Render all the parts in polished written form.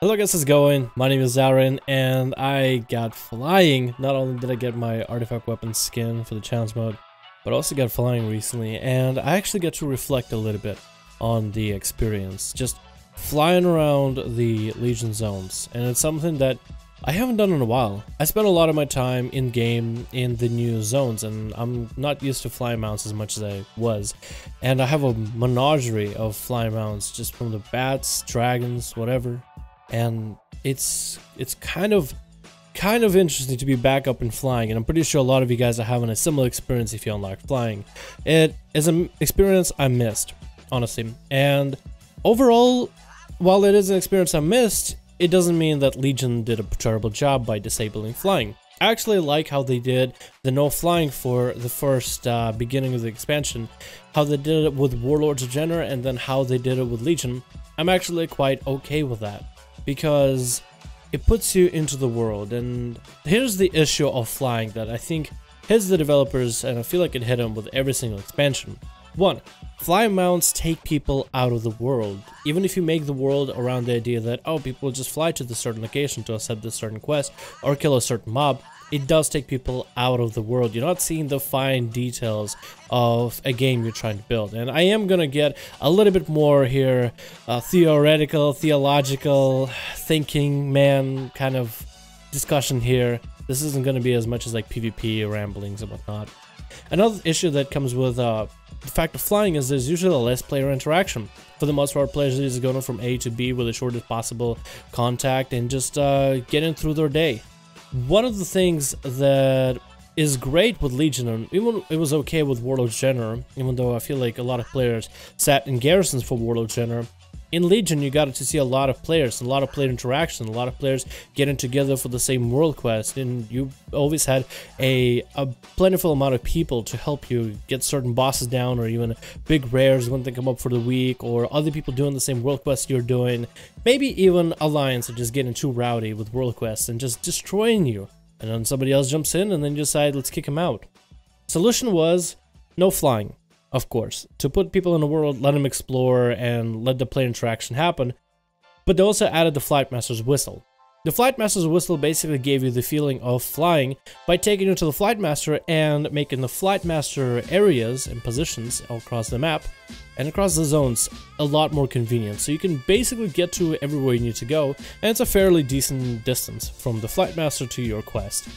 Hello guys, how's it going? My name is Aaron and I got flying. Not only did I get my artifact weapon skin for the challenge mode, but I also got flying recently, and I actually get to reflect a little bit on the experience. Just flying around the Legion zones, and it's something that I haven't done in a while. I spent a lot of my time in-game in the new zones, and I'm not used to flying mounts as much as I was. And I have a menagerie of flying mounts, just from the bats, dragons, whatever. And it's kind of interesting to be back up and flying, and I'm pretty sure a lot of you guys are having a similar experience if you unlock flying. It is an experience I missed, honestly. And overall, while it is an experience I missed, it doesn't mean that Legion did a terrible job by disabling flying. I actually like how they did the no flying for the first beginning of the expansion, how they did it with Warlords of Jenner, and then how they did it with Legion. I'm actually quite okay with that, because it puts you into the world. And here's the issue of flying that I think hits the developers, and I feel like it hit them with every single expansion. One, flying mounts take people out of the world. Even if you make the world around the idea that, oh, people will just fly to this certain location to accept this certain quest or kill a certain mob, it does take people out of the world. You're not seeing the fine details of a game you're trying to build. And I am gonna get a little bit more here, theoretical, theological, thinking man kind of discussion here. This isn't gonna be as much as like PvP ramblings and whatnot. Another issue that comes with the fact of flying is there's usually less player interaction. For the most part, players are just going from A to B with the shortest possible contact and just getting through their day. One of the things that is great with Legion, and even it was okay with World of Jenner, even though I feel like a lot of players sat in garrisons for World of Jenner, in Legion you got to see a lot of players, a lot of player interaction, a lot of players getting together for the same world quest, and you always had a plentiful amount of people to help you get certain bosses down, or even big rares when they come up for the week, or other people doing the same world quest you're doing. Maybe even Alliance are just getting too rowdy with world quests and just destroying you, and then somebody else jumps in and then you decide, let's kick him out. Solution was no flying. Of course, to put people in the world, let them explore, and let the player interaction happen. But they also added the Flight Master's Whistle. The Flight Master's Whistle basically gave you the feeling of flying by taking you to the Flight Master and making the Flight Master areas and positions across the map and across the zones a lot more convenient. So you can basically get to everywhere you need to go, and it's a fairly decent distance from the Flight Master to your quest.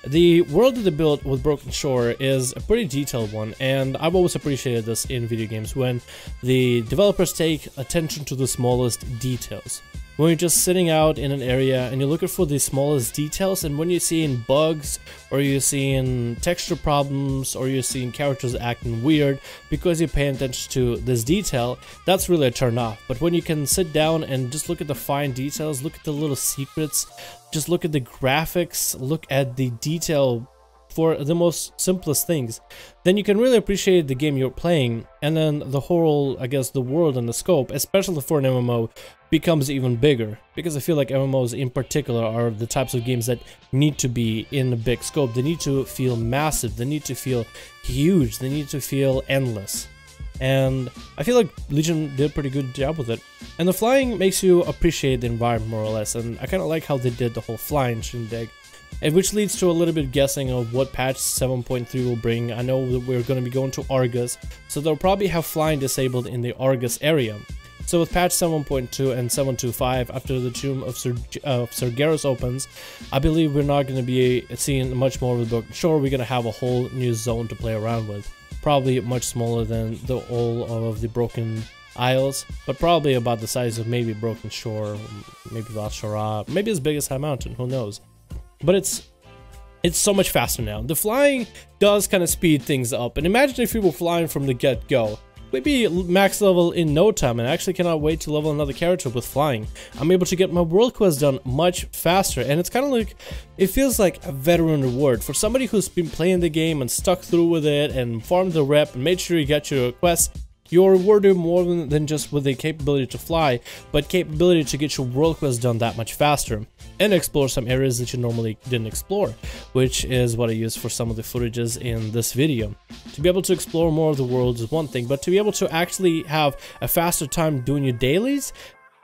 The world that they built with Broken Shore is a pretty detailed one, and I've always appreciated this in video games when the developers take attention to the smallest details. When you're just sitting out in an area and you're looking for the smallest details, and when you're seeing bugs, or you're seeing texture problems, or you're seeing characters acting weird because you're paying attention to this detail, that's really a turn off. But when you can sit down and just look at the fine details, look at the little secrets, just look at the graphics, look at the detail for the most simplest things, then you can really appreciate the game you're playing, and then the whole, I guess, the world and the scope, especially for an MMO, becomes even bigger. Because I feel like MMOs in particular are the types of games that need to be in a big scope. They need to feel massive, they need to feel huge, they need to feel endless. And I feel like Legion did a pretty good job with it. And the flying makes you appreciate the environment more or less, and I kind of like how they did the whole flying shindig. And which leads to a little bit guessing of what patch 7.3 will bring. I know that we're going to be going to Argus, so they'll probably have flying disabled in the Argus area. So with patch 7.2 and 7.25, after the Tomb of Sargeras opens, I believe we're not going to be seeing much more of the Broken Shore. We're going to have a whole new zone to play around with. Probably much smaller than all of the Broken Isles, but probably about the size of maybe Broken Shore, maybe Val'Sharah, maybe as big as High Mountain, who knows. But it's so much faster now. The flying does kind of speed things up, and imagine if we were flying from the get-go. We'd be max level in no time, and I actually cannot wait to level another character with flying. I'm able to get my world quest done much faster, and it's kind of like, it feels like a veteran reward for somebody who's been playing the game and stuck through with it and farmed the rep and made sure you get your quest. You're rewarded more than just with the capability to fly, but capability to get your world quest done that much faster and explore some areas that you normally didn't explore, which is what I use for some of the footages in this video. To be able to explore more of the world is one thing, but to be able to actually have a faster time doing your dailies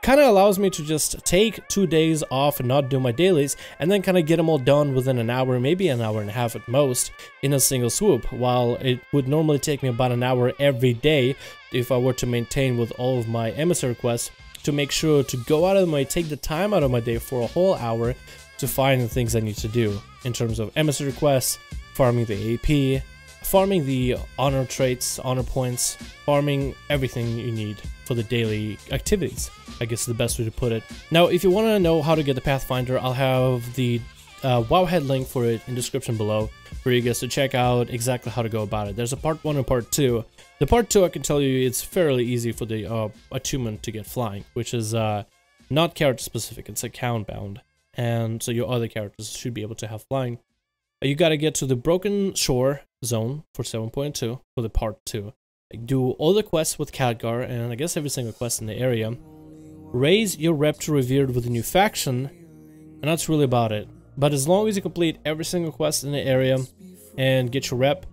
kind of allows me to just take 2 days off and not do my dailies, and then kind of get them all done within an hour, maybe an hour and a half at most, in a single swoop, while it would normally take me about an hour every day if I were to maintain with all of my emissary quests, to make sure to go out of my, take the time out of my day for a whole hour to find the things I need to do in terms of emissary quests, farming the AP, farming the honor traits, honor points, farming everything you need for the daily activities, I guess is the best way to put it. Now, if you want to know how to get the Pathfinder, I'll have the Wowhead link for it in the description below for you guys to check out exactly how to go about it. There's a part 1 and part 2. The part 2, I can tell you, it's fairly easy for the attunement to get flying, which is not character specific, it's account bound, and so your other characters should be able to have flying. You gotta get to the Broken Shore zone for 7.2 for the part 2. Do all the quests with Khadgar, and I guess every single quest in the area. Raise your rep to Revered with a new faction, and that's really about it. But as long as you complete every single quest in the area and get your rep,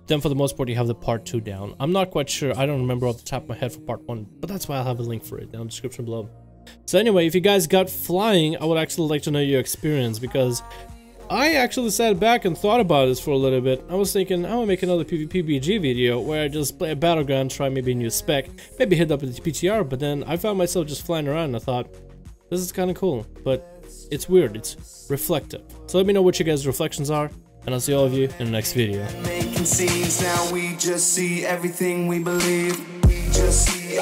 then for the most part you have the part 2 down. I'm not quite sure, I don't remember off the top of my head for part 1, but that's why I'll have a link for it down in the description below. So anyway, if you guys got flying, I would actually like to know your experience, because I actually sat back and thought about this for a little bit. I was thinking, I'm gonna make another PvPBG video where I just play a battleground, try maybe a new spec, maybe hit up with the PTR, but then I found myself just flying around and I thought, this is kind of cool, but it's weird, it's reflective. So let me know what you guys' reflections are, and I'll see all of you in the next video. Making scenes, now we just see everything we believe. We just see